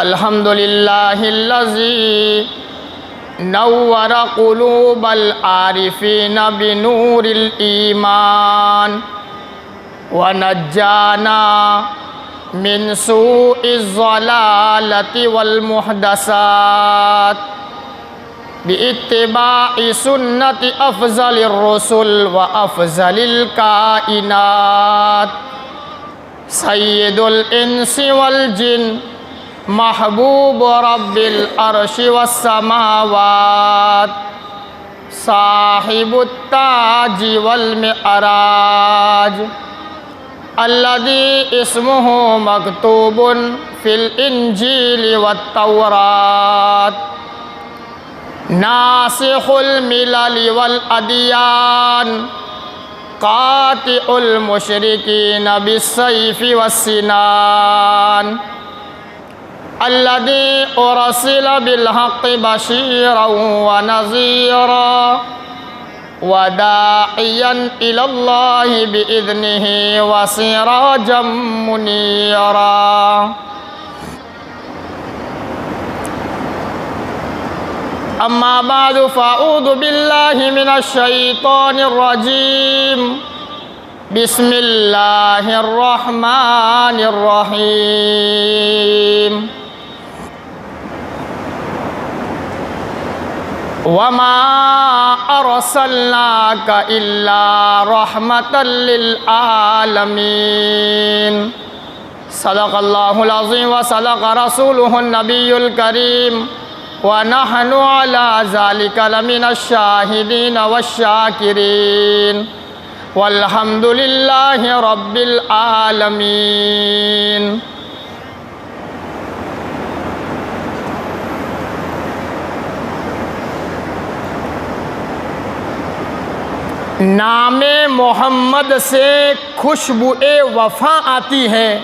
अल्हम्दुलिल्लाहिल्लज़ी नव्वर क़ुलूबल आरिफ़ीन बिनूरिल ईमान व नज्जाना मिन सूइज़ ज़लालति वल मुहदसात बिइत्तिबाइ सुन्नति अफ़ज़लिर रुसुल व अफ़ज़लिल काइनात सय्यिदुल इंसि वल जिन महबूब रब्बिल अर्शि वस्समावात साहिबुत ताजि वल मिअराज अल्लज़ी इस्मुहु मक्तूबुन फिल इंजीलि वत्तौरात नासिखुल मिललि वल अदियान कातिउल मुशरिकीन बिस्सैफि वस्सिनान अल्लज़ी उरसिल बिल हक़्क़ि बशीरन व नज़ीरा व दाइयन इलल्लाहि बिइज़्निहि व सिराजम मुनीरा। अम्मा बादु फ़अऊज़ु बिल्लाहि मिनश शैतानिर रजीम। बिस्मिल्लाहिर रहमानिर रहीम। वमा अरसलनाका इल्ला रहमतल लिल आलमीन। सदक़ल्लाहुल अज़ीम व सदक़ रसूलुहुन नबियुल करीम व नहनु अला ज़ालिका लमिनश शाहिदीन वश्शाकिरीन वल्हम्दुलिल्लाहि रब्बिल आलमीन। नामे मोहम्मद से खुशबुए वफ़ा आती है।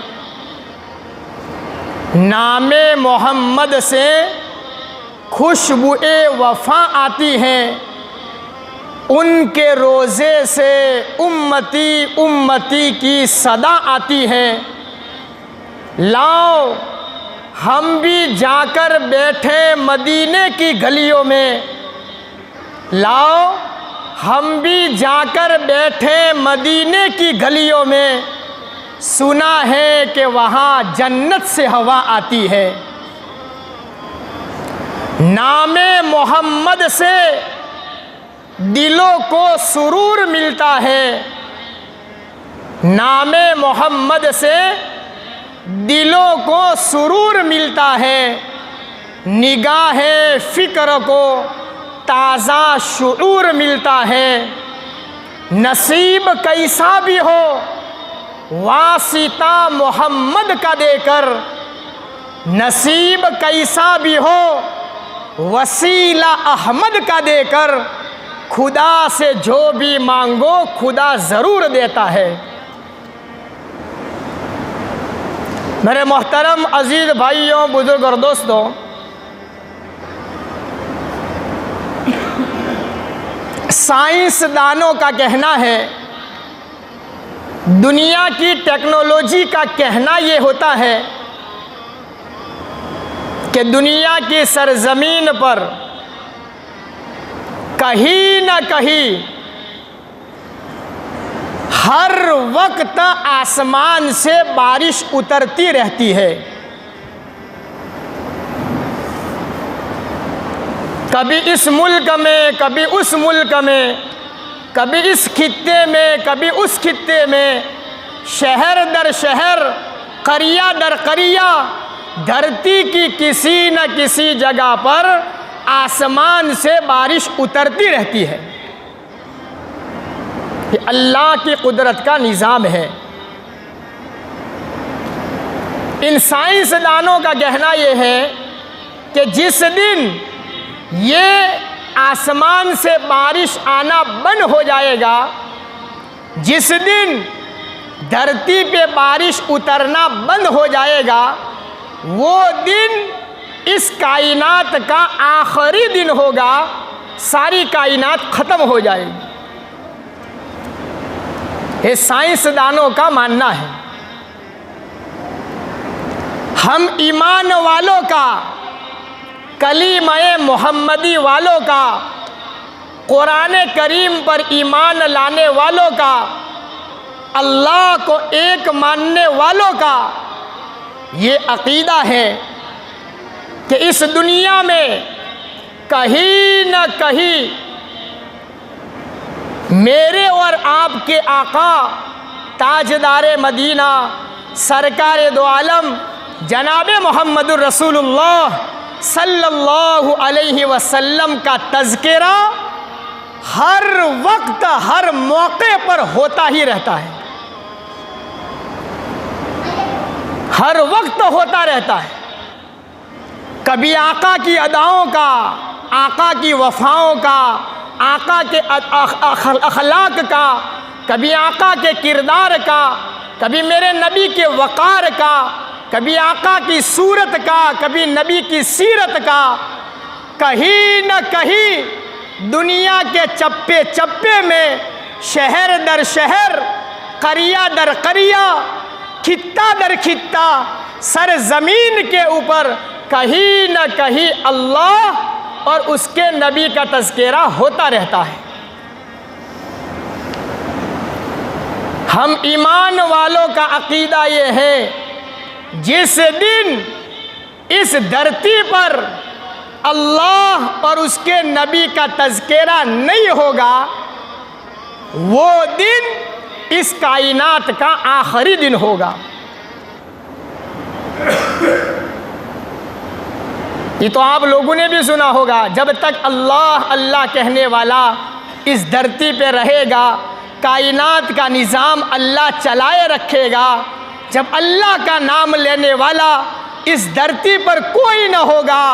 नामे मोहम्मद से खुशबुए वफ़ा आती है। उनके रोज़े से उम्मती उम्मती की सदा आती है। लाओ हम भी जाकर बैठे मदीने की गलियों में। लाओ हम भी जाकर बैठे मदीने की गलियों में। सुना है कि वहाँ जन्नत से हवा आती है। नामे मोहम्मद से दिलों को सुरूर मिलता है। नामे मोहम्मद से दिलों को सुरूर मिलता है। निगाहे फ़िक्र को ताज़ा शुऊर मिलता है। नसीब कैसा भी हो वासिता मोहम्मद का देकर। नसीब कैसा भी हो वसीला अहमद का देकर। खुदा से जो भी मांगो खुदा ज़रूर देता है। मेरे मोहतरम अज़ीज़ भाइयों, बुज़ुर्ग और दोस्तों, साइंसदानों का कहना है, दुनिया की टेक्नोलॉजी का कहना ये होता है कि दुनिया की सरजमीन पर कहीं न कहीं हर वक्त आसमान से बारिश उतरती रहती है। कभी इस मुल्क में, कभी उस मुल्क में, कभी इस खित्ते में, कभी उस खित्ते में, शहर दर शहर, करिया दर करिया, धरती की किसी न किसी जगह पर आसमान से बारिश उतरती रहती है। ये अल्लाह की कुदरत का निज़ाम है। इन साइंसदानों का कहना यह है कि जिस दिन ये आसमान से बारिश आना बंद हो जाएगा, जिस दिन धरती पे बारिश उतरना बंद हो जाएगा, वो दिन इस कायनात का आखिरी दिन होगा। सारी कायनात ख़त्म हो जाएगी। ये साइंसदानों का मानना है। हम ईमान वालों का, कलीमा मोहम्मदी वालों का, कुरान करीम पर ईमान लाने वालों का, अल्लाह को एक मानने वालों का ये अक़ीदा है कि इस दुनिया में कहीं न कहीं मेरे और आपके आका ताजदार मदीना सरकार दो आलम जनाब मोहम्मदुर रसूलुल्लाह सल्लल्लाहु अलैहि वसल्लम का तज़किरा हर वक्त हर मौके पर होता ही रहता है, हर वक्त होता रहता है। कभी आका की अदाओं का, आका की वफ़ाओं का, आका के अखलाक का, कभी आका के किरदार का, कभी मेरे नबी के वक़ार का, कभी आका की सूरत का, कभी नबी की सीरत का। कहीं न कहीं दुनिया के चप्पे चप्पे में, शहर दर शहर, करिया दर करिया, खित्ता दर खित्ता, सर ज़मीन के ऊपर कहीं न कहीं अल्लाह और उसके नबी का तज़किरा होता रहता है। हम ईमान वालों का अक़ीदा ये है, जिस दिन इस धरती पर अल्लाह और उसके नबी का तज़किरा नहीं होगा, वो दिन इस कायनात का आखिरी दिन होगा। ये तो आप लोगों ने भी सुना होगा, जब तक अल्लाह अल्लाह कहने वाला इस धरती पे रहेगा, कायनात का निज़ाम अल्लाह चलाए रखेगा। जब अल्लाह का नाम लेने वाला इस धरती पर कोई न होगा,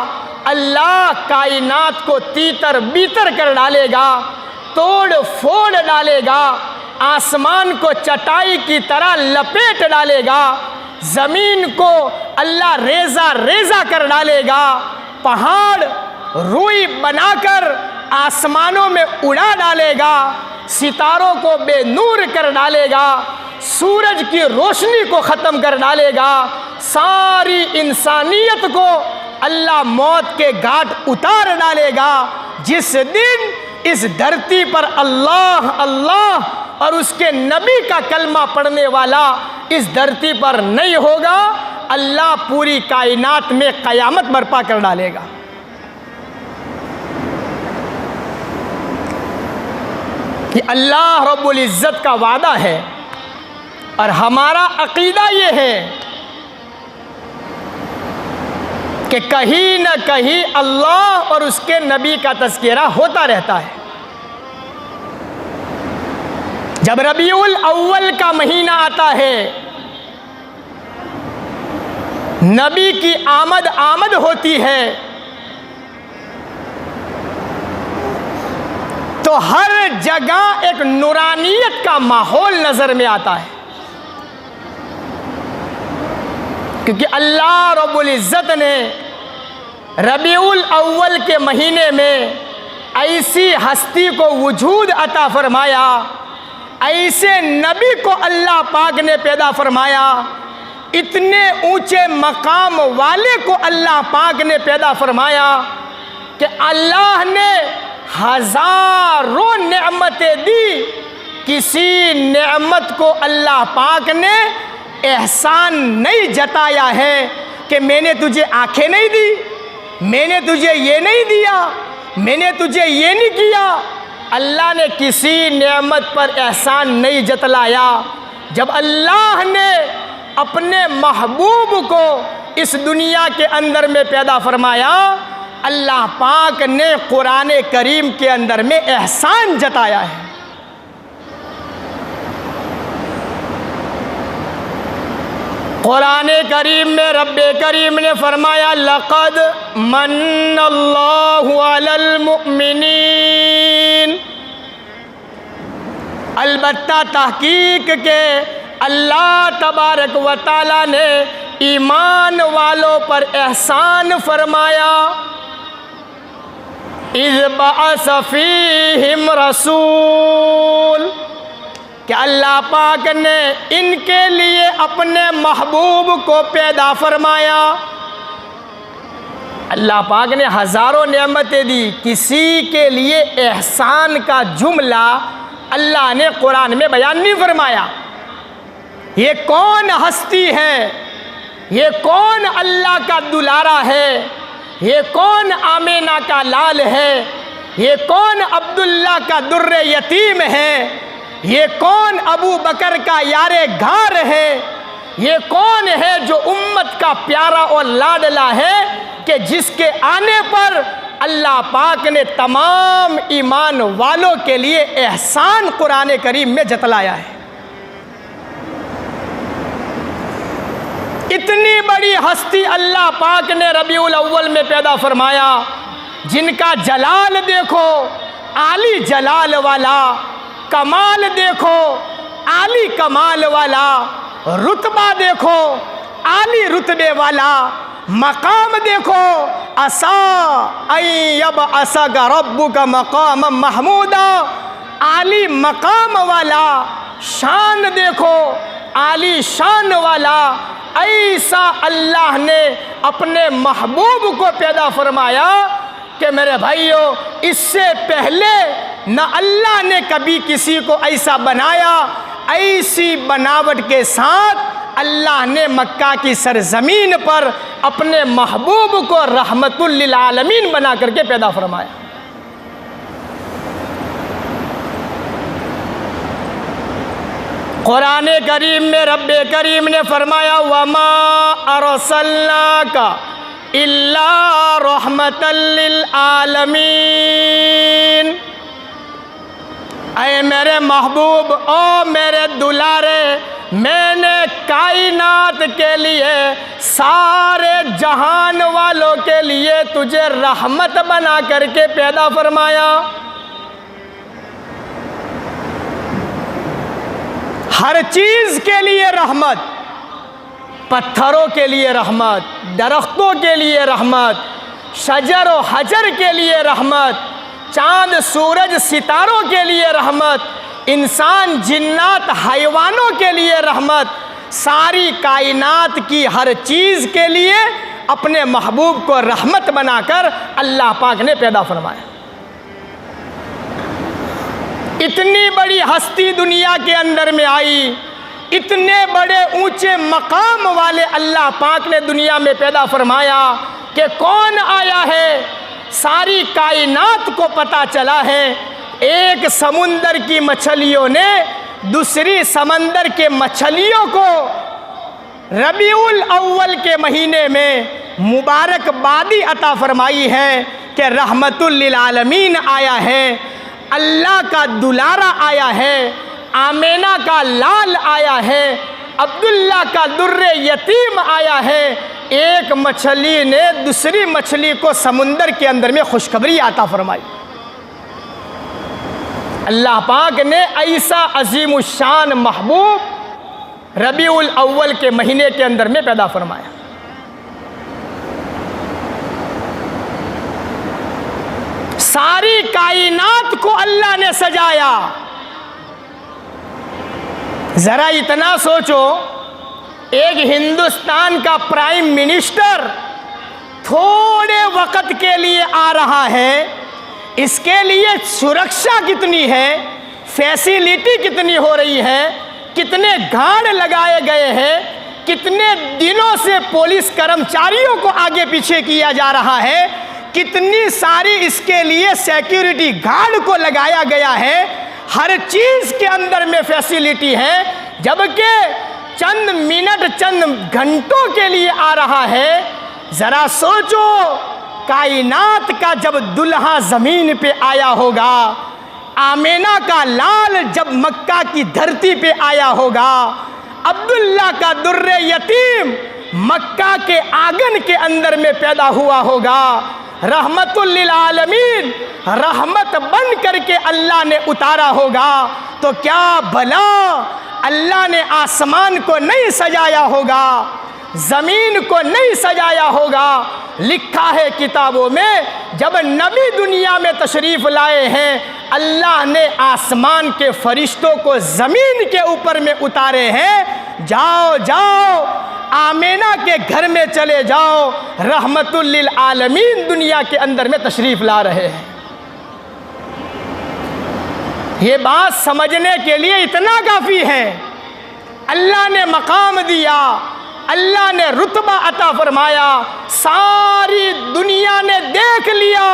अल्लाह कायनात को तीतर बीतर कर डालेगा, तोड़ फोड़ डालेगा, आसमान को चटाई की तरह लपेट डालेगा, ज़मीन को अल्लाह रेज़ा रेज़ा कर डालेगा, पहाड़ रुई बनाकर आसमानों में उड़ा डालेगा, सितारों को बेनूर कर डालेगा, सूरज की रोशनी को ख़त्म कर डालेगा, सारी इंसानियत को अल्लाह मौत के घाट उतार डालेगा। जिस दिन इस धरती पर अल्लाह अल्लाह और उसके नबी का कलमा पढ़ने वाला इस धरती पर नहीं होगा, अल्लाह पूरी कायनात में क़यामत बर्पा कर डालेगा। कि अल्लाह रब्बुल इज़्ज़त का वादा है और हमारा अक़ीदा ये है कि कहीं न कहीं अल्लाह और उसके नबी का तज़किरा होता रहता है। जब रबीउल अव्वल का महीना आता है, नबी की आमद होती है, तो हर जगह एक नूरानियत का माहौल नज़र में आता है, क्योंकि अल्लाह रब्बुल इज़्ज़त ने रबीउल अव्वल के महीने में ऐसी हस्ती को वजूद अता फरमाया, ऐसे नबी को अल्लाह पाक ने पैदा फरमाया, इतने ऊंचे मकाम वाले को अल्लाह पाक ने पैदा फरमाया कि अल्लाह ने हज़ारों नेमतें दी, किसी नेमत को अल्लाह पाक ने एहसान नहीं जताया है कि मैंने तुझे आंखें नहीं दी, मैंने तुझे ये नहीं दिया, मैंने तुझे ये नहीं किया। अल्लाह ने किसी नेमत पर एहसान नहीं जतलाया। जब अल्लाह ने अपने महबूब को इस दुनिया के अंदर में पैदा फरमाया, अल्लाह पाक ने कुरान करीम के अंदर में एहसान जताया है। कुरान करीम में रब्बे करीम ने फरमाया, लक़द मन्नल्लाहु अलल मुअमिनीन, अलबत्ता तहकीक के अल्लाह तबारक व तआला ने ईमान वालों पर एहसान फरमाया। इज़ बअस फ़ीहिम रसूल, कि अल्लाह पाक ने इनके लिए अपने महबूब को पैदा फरमाया। अल्लाह पाक ने हज़ारों नेमतें दी, किसी के लिए एहसान का जुमला अल्लाह ने कुरान में बयान नहीं फरमाया। ये कौन हस्ती है, ये कौन अल्लाह का दुलारा है, ये कौन आमीना का लाल है, ये कौन अब्दुल्ला का दुर्रे यतीम है, ये कौन अबू बकर का यारे घार है, ये कौन है जो उम्मत का प्यारा और लाडला है, कि जिसके आने पर अल्लाह पाक ने तमाम ईमान वालों के लिए एहसान कुरान करीम में जतलाया है। इतनी बड़ी हस्ती अल्लाह पाक ने रबीउल अव्वल में पैदा फरमाया, जिनका जलाल देखो आली जलाल वाला, कमाल देखो आली कमाल वाला, रुतबा देखो आली रुतबे वाला, मकाम देखो असा अय्यब असगा रब्बुका मकाम महमूदा, आली मकाम वाला, शान देखो आली शान वाला। ऐसा अल्लाह ने अपने महबूब को पैदा फरमाया कि मेरे भाइयों, इससे पहले न अल्लाह ने कभी किसी को ऐसा बनाया। ऐसी बनावट के साथ अल्लाह ने मक्का की सरजमीन पर अपने महबूब को रहमतुल लिल आलमीन बना करके पैदा फरमाया। कुरान करीम में रब्बे करीम ने फरमाया, वमा अरसलनाका इल्ला रहमतल लिल आलमीन। ऐ मेरे महबूब, ओ मेरे दुलारे, मैंने कायनात के लिए, सारे जहान वालों के लिए तुझे रहमत बना करके पैदा फरमाया। हर चीज़ के लिए रहमत, पत्थरों के लिए रहमत, दरख्तों के लिए रहमत, शजर व हजर के लिए रहमत, चाँद सूरज सितारों के लिए रहमत, इंसान जिन्नात हैवानों के लिए रहमत, सारी कायनात की हर चीज़ के लिए अपने महबूब को रहमत बनाकर अल्लाह पाक ने पैदा फरमाया। इतनी बड़ी हस्ती दुनिया के अंदर में आई, इतने बड़े ऊंचे मकाम वाले अल्लाह पाक ने दुनिया में पैदा फरमाया कि कौन आया है, सारी कायनात को पता चला है। एक समुंदर की मछलियों ने दूसरी समंदर के मछलियों को रबीउल अव्वल के महीने में मुबारकबादी अता फरमाई है कि रहमतुल लिल आलमीन आया है, अल्लाह का दुलारा आया है, आमीना का लाल आया है, अब्दुल्ला का दुर्रे यतीम आया है। एक मछली ने दूसरी मछली को समुंदर के अंदर में खुशखबरी अता फरमाई। अल्लाह पाक ने ऐसा अजीमुशान महबूब रबीउल अव्वल के महीने के अंदर में पैदा फरमाया। सारी कायनात को अल्लाह ने सजाया। जरा इतना सोचो, एक हिंदुस्तान का प्राइम मिनिस्टर थोड़े वक्त के लिए आ रहा है, इसके लिए सुरक्षा कितनी है, फैसिलिटी कितनी हो रही है, कितने गार्ड लगाए गए हैं, कितने दिनों से पुलिस कर्मचारियों को आगे पीछे किया जा रहा है, कितनी सारी इसके लिए सिक्योरिटी गार्ड को लगाया गया है, हर चीज़ के अंदर में फैसिलिटी है। जबकि चंद मिनट चंद घंटों के लिए आ रहा है। ज़रा सोचो, कायनात का जब दुल्हा ज़मीन पे आया होगा, आमीना का लाल जब मक्का की धरती पे आया होगा, अब्दुल्ला का दुर्रे यतीम मक्का के आंगन के अंदर में पैदा हुआ होगा, रहमतुल लिल आलमीन रहमत बन करके अल्लाह ने उतारा होगा, तो क्या भला अल्लाह ने आसमान को नहीं सजाया होगा, ज़मीन को नहीं सजाया होगा। लिखा है किताबों में, जब नबी दुनिया में तशरीफ़ लाए हैं, अल्लाह ने आसमान के फरिश्तों को ज़मीन के ऊपर में उतारे हैं। जाओ जाओ आमीना के घर में चले जाओ, रहमतुल लिल आलमीन दुनिया के अंदर में तशरीफ़ ला रहे हैं। ये बात समझने के लिए इतना काफ़ी है। अल्लाह ने मकाम दिया, अल्लाह ने रुतबा अता फरमाया, सारी दुनिया ने देख लिया,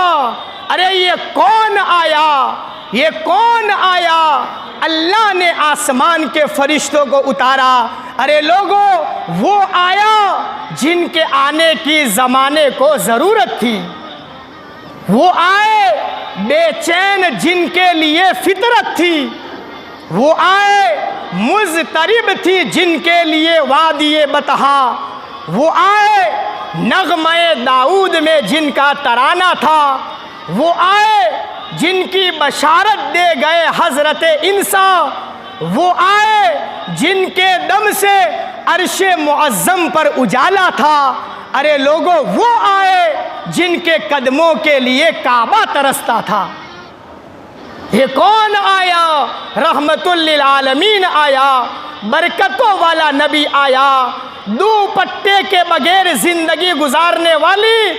अरे ये कौन आया, ये कौन आया। अल्लाह ने आसमान के फरिश्तों को उतारा। अरे लोगों, वो आया जिनके आने की ज़माने को ज़रूरत थी। वो आए बेचैन जिनके लिए फितरत थी। वो आए मुज़तरिब थी जिनके लिए वादिये बतहा। वो आए नग़मे दाऊद में जिनका तराना था। वो आए जिनकी बशारत दे गए हज़रत इंसा। वो आए जिनके दम से अर्शे मुअज़्ज़म पर उजाला था। अरे लोगों, वो आए जिनके कदमों के लिए काबा तरसता था। ये कौन आया? रहमतुल लिल आलमीन आया, बरकतों वाला नबी आया, दुपट्टे के बगैर ज़िंदगी गुजारने वाली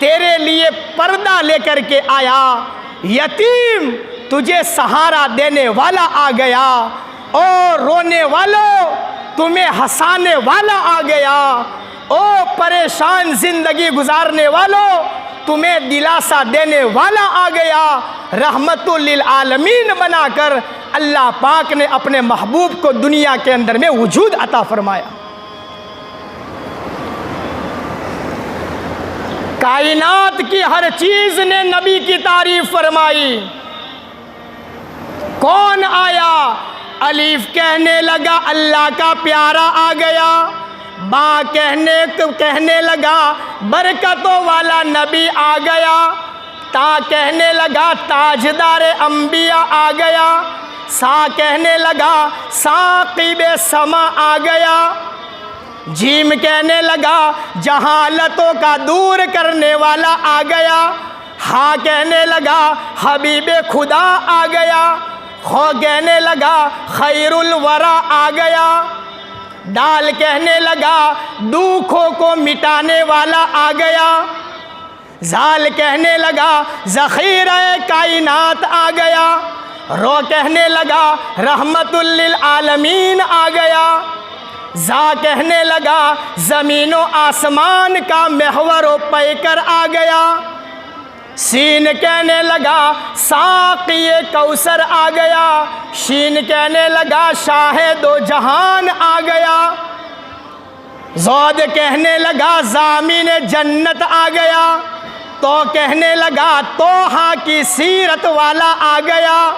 तेरे लिए पर्दा लेकर के आया। यतीम, तुझे सहारा देने वाला आ गया। और रोने वालों, तुम्हें हंसाने वाला आ गया। ओ परेशान ज़िंदगी गुजारने वालों, तुम्हें दिलासा देने वाला आ गया। रहमतुल लिल आलमीन बनाकर अल्लाह पाक ने अपने महबूब को दुनिया के अंदर में वजूद अता फरमाया। कायनात की हर चीज़ ने नबी की तारीफ फरमाई। कौन आया? अलीफ कहने लगा अल्लाह का प्यारा आ गया। बा कहने लगा बरकतों वाला नबी आ गया। ता कहने लगा ताजदार अंबिया आ गया। सा कहने लगा साक़िबे समा आ गया। जीम कहने लगा जहालतों का दूर करने वाला आ गया। हा कहने लगा हबीबे खुदा आ गया। खो कहने लगा खैरुल वरा आ गया। दाल कहने लगा दुखों को मिटाने वाला आ गया। जाल कहने लगा ज़ख़ीरे कायनात आ गया। रो कहने लगा रहमतुल लिल आलमीन आ गया। जा कहने लगा ज़मीन व आसमान का महवर व पैकर आ गया। सीन कहने लगा साक़िए कौसर आ गया। शीन कहने लगा शाहे दो जहान आ गया। ज़ौद कहने लगा ज़ामीन जन्नत आ गया। तो कहने लगा तोहा की सीरत वाला आ गया।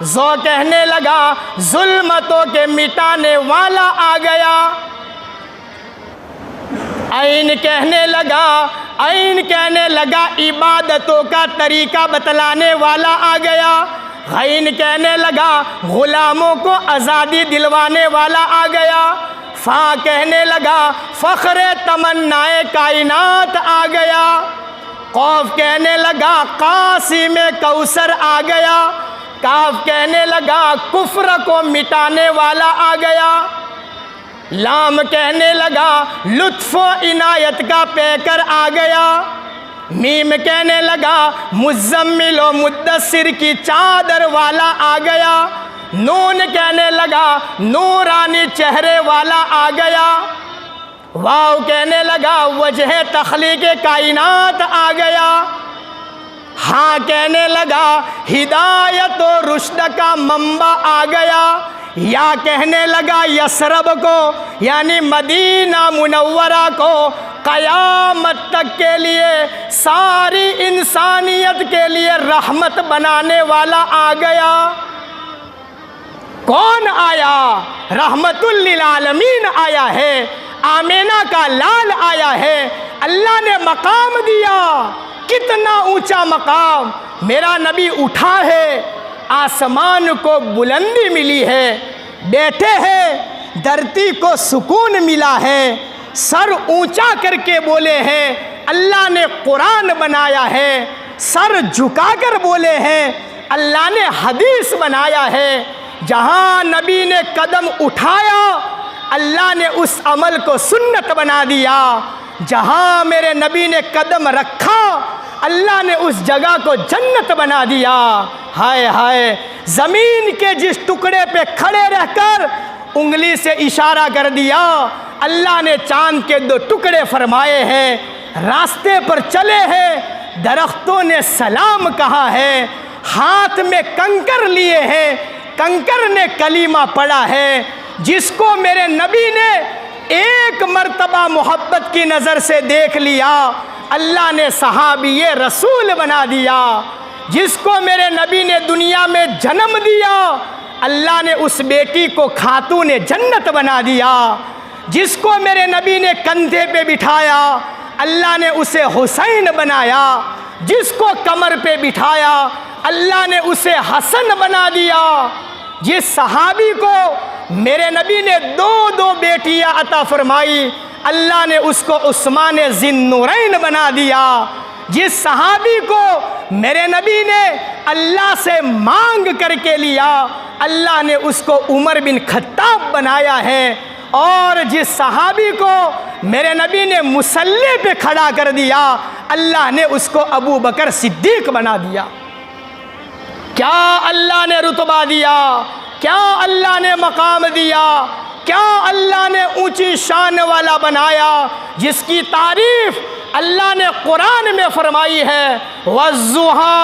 ज़ो कहने लगा जुल्मतों के मिटाने वाला आ गया। ऐन कहने लगा इबादतों का तरीका बतलाने वाला आ गया। गैन कहने लगा ग़ुलामों को आज़ादी दिलवाने वाला आ गया। फ़ा कहने लगा फ़ख्र तमन्नाए कायनात आ गया। क़ाफ़ कहने लगा क़ासिम कौसर आ गया। काफ़ कहने लगा कुफ्र को मिटाने वाला आ गया। लाम कहने लगा लुत्फ़ इनायत का पैकर आ गया। मीम कहने लगा मुज़म्मिल व मुद्दस्सिर की चादर वाला आ गया। नून कहने लगा नूरानी चेहरे वाला आ गया। वाव कहने लगा वजह तख़लीक़ कायनात आ गया। हाँ कहने लगा हिदायत और रुश्द का मंबा आ गया। या कहने लगा यसरब को यानी मदीना मुनव्वरा को क़यामत तक के लिए सारी इंसानियत के लिए रहमत बनाने वाला आ गया। कौन आया? रहमतुल लिल आलमीन आया है। आमीना का लाल आया है। अल्लाह ने मकाम दिया, कितना ऊंचा मकाम। मेरा नबी उठा है, आसमान को बुलंदी मिली है। बैठे हैं, धरती को सुकून मिला है। सर ऊंचा करके बोले हैं अल्लाह ने कुरान बनाया है, सर झुकाकर बोले हैं अल्लाह ने हदीस बनाया है। जहां नबी ने कदम उठाया अल्लाह ने उस अमल को सुन्नत बना दिया, जहां मेरे नबी ने कदम रखा अल्लाह ने उस जगह को जन्नत बना दिया। हाय हाय, ज़मीन के जिस टुकड़े पे खड़े रहकर उंगली से इशारा कर दिया अल्लाह ने चांद के 2 टुकड़े फरमाए हैं। रास्ते पर चले हैं, दरख्तों ने सलाम कहा है, हाथ में कंकर लिए हैं, कंकर ने कलीमा पढ़ा है। जिसको मेरे नबी ने एक मर्तबा मोहब्बत की नज़र से देख लिया अल्लाह ने सहाबी रसूल बना दिया। जिसको मेरे नबी ने दुनिया में जन्म दिया अल्लाह ने उस बेटी को खातून जन्नत बना दिया। जिसको मेरे नबी ने कंधे पे बिठाया अल्लाह ने उसे हुसैन बनाया। जिसको कमर पे बिठाया अल्लाह ने उसे हसन बना दिया। जिस सहाबी को मेरे नबी ने 2 बेटियां अता फरमाई अल्लाह ने उसको उस्मान ज़िन्नुरैन बना दिया। जिस सहाबी को मेरे नबी ने अल्लाह से मांग करके लिया अल्लाह ने उसको उमर बिन खत्ताब बनाया है। और जिस सहाबी को मेरे नबी ने मुसल्ले पे खड़ा कर दिया अल्लाह ने उसको अबू बकर सिद्दीक बना दिया। क्या अल्लाह ने रुतबा दिया, क्या अल्लाह ने मकाम दिया, क्या अल्लाह ने ऊंची शान वाला बनाया, जिसकी तारीफ अल्लाह ने कुरान में फरमाई है। वज़्ज़ुहा,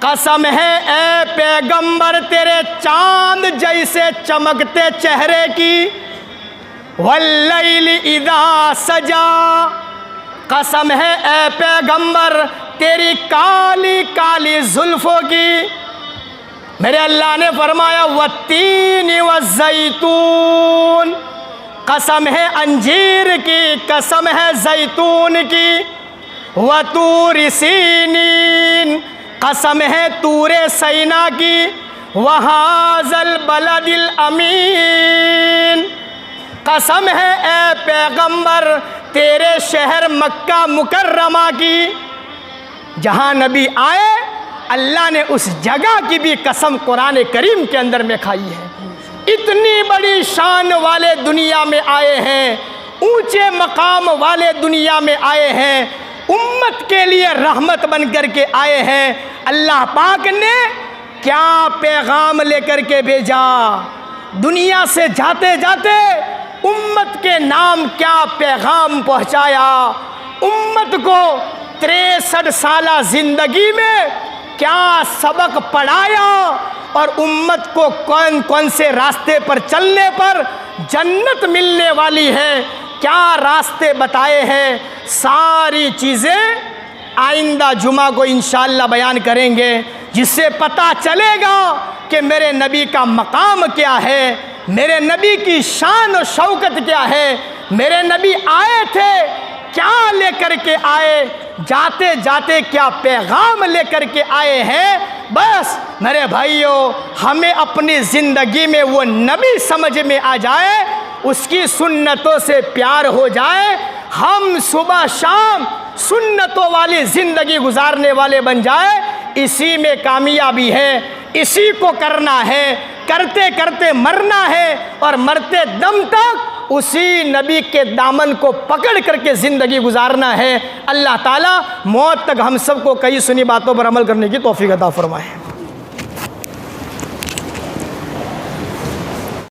कसम है ए पैगंबर तेरे चांद जैसे चमकते चेहरे की, वल्लैल इज़ा सजा, कसम है ए पैगंबर तेरी काली काली जुल्फों की। मेरे अल्लाह ने फरमाया वत्तीन वज़्ज़ैतून, कसम है अंजीर की, कसम है जैतून की, वतूर सीनीन, कसम है तूरे सैना की, वहाज़ल बलदिल अमीन, कसम है ए पैगंबर तेरे शहर मक्का मुकर्रमा की। जहाँ नबी आए अल्लाह ने उस जगह की भी कसम कुरान करीम के अंदर में खाई है। इतनी बड़ी शान वाले दुनिया में आए हैं, ऊंचे मकाम वाले दुनिया में आए हैं, उम्मत के लिए रहमत बन कर के आए हैं। अल्लाह पाक ने क्या पैगाम लेकर के भेजा, दुनिया से जाते जाते उम्मत के नाम क्या पैगाम पहुंचाया, उम्मत को 63 साला ज़िंदगी में क्या सबक पढ़ाया और उम्मत को कौन कौन से रास्ते पर चलने पर जन्नत मिलने वाली है, क्या रास्ते बताए हैं। सारी चीज़ें आइंदा जुमा को इंशाअल्लाह बयान करेंगे, जिससे पता चलेगा कि मेरे नबी का मकाम क्या है, मेरे नबी की शान और शौकत क्या है। मेरे नबी आए थे, क्या लेकर के आए, जाते जाते क्या पैगाम लेकर के आए हैं। बस मेरे भाइयों, हमें अपनी ज़िंदगी में वो नबी समझ में आ जाए, उसकी सुन्नतों से प्यार हो जाए, हम सुबह शाम सुन्नतों वाली ज़िंदगी गुजारने वाले बन जाए। इसी में कामयाबी है, इसी को करना है, करते करते मरना है और मरते दम तक उसी नबी के दामन को पकड़ करके ज़िंदगी गुजारना है। अल्लाह ताला मौत तक हम सबको कई सुनी बातों पर अमल करने की तौफीक अता फरमाए।